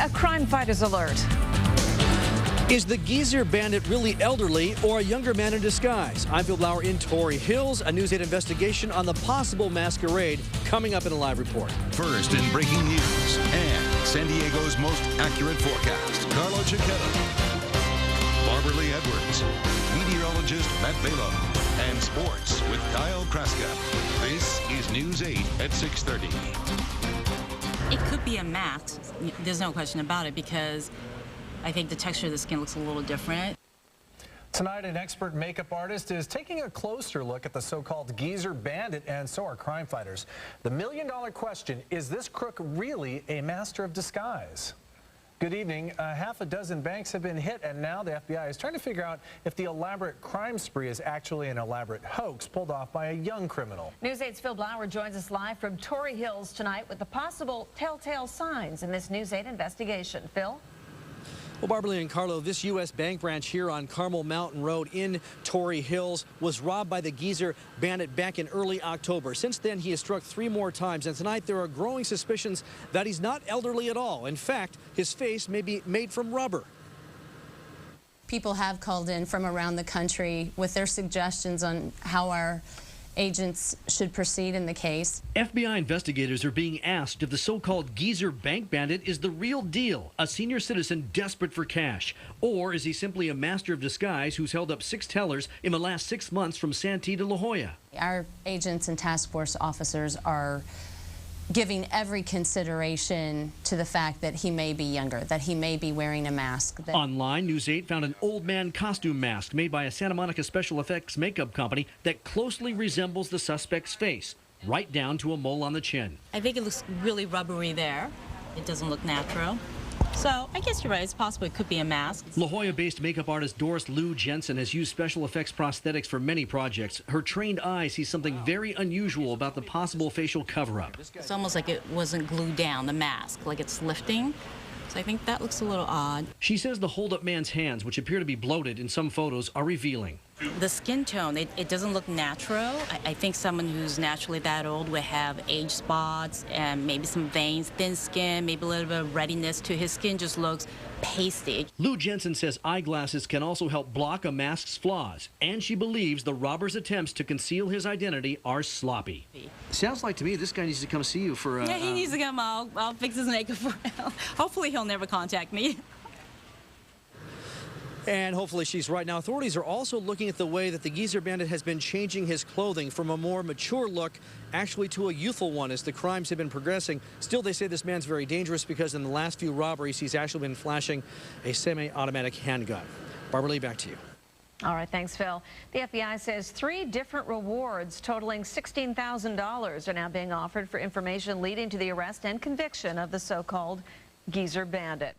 A crime fighters alert. Is the geezer bandit really elderly or a younger man in disguise? I'm Phil Blauer in Torrey Hills. A News 8 investigation on the possible masquerade coming up in a live report. First in breaking news and San Diego's most accurate forecast. Carlo Cicchetto, Barbara Lee Edwards, meteorologist Matt Balo, and sports with Kyle Kraska. This is News 8 at 6:30. It could be a mask. There's no question about it, because I think the texture of the skin looks a little different. Tonight, an expert makeup artist is taking a closer look at the so-called geezer bandit, and so are crime fighters. The million-dollar question, is this crook really a master of disguise? Good evening. Half a dozen banks have been hit, and now the FBI is trying to figure out if the elaborate crime spree is actually an elaborate hoax pulled off by a young criminal. News 8's Phil Blauer joins us live from Torrey Hills tonight with the possible telltale signs in this News 8 investigation. Phil? Well, Barbara Lee and Carlo, this U.S. bank branch here on Carmel Mountain Road in Torrey Hills was robbed by the geezer bandit back in early October. Since then, he has struck 3 more times, and tonight there are growing suspicions that he's not elderly at all. In fact, his face may be made from rubber. People have called in from around the country with their suggestions on how our agents should proceed in the case. FBI investigators are being asked if the so-called geezer bank bandit is the real deal, a senior citizen desperate for cash, or is he simply a master of disguise who's held up 6 tellers in the last 6 months from Santee to La Jolla. Our agents and task force officers are giving every consideration to the fact that he may be younger, that he may be wearing a mask. Online, News 8 found an old man costume mask made by a Santa Monica special effects makeup company that closely resembles the suspect's face, right down to a mole on the chin. I think it looks really rubbery there. It doesn't look natural. So I guess you're right. It's possible it could be a mask. La Jolla-based makeup artist Doris Lou Jensen has used special effects prosthetics for many projects. Her trained eye sees something very unusual about the possible facial cover-up. It's almost like it wasn't glued down, the mask, like it's lifting. So I think that looks a little odd. She says the hold-up man's hands, which appear to be bloated in some photos, are revealing. The skin tone, it doesn't look natural. I think someone who's naturally that old would have age spots and maybe some veins, thin skin, maybe a little bit of readiness to his skin. Just looks pasty. Lou Jensen says eyeglasses can also help block a mask's flaws, and she believes the robber's attempts to conceal his identity are sloppy. Sounds like to me this guy needs to come see you for yeah, he needs to come. I'll fix his makeup for him. Hopefully he'll never contact me. And hopefully she's right. Now, authorities are also looking at the way that the geezer bandit has been changing his clothing from a more mature look actually to a youthful one as the crimes have been progressing. Still, they say this man's very dangerous because in the last few robberies, he's actually been flashing a semi-automatic handgun. Barbara Lee, back to you. All right, thanks, Phil. The FBI says 3 different rewards totaling $16,000 are now being offered for information leading to the arrest and conviction of the so-called geezer bandit.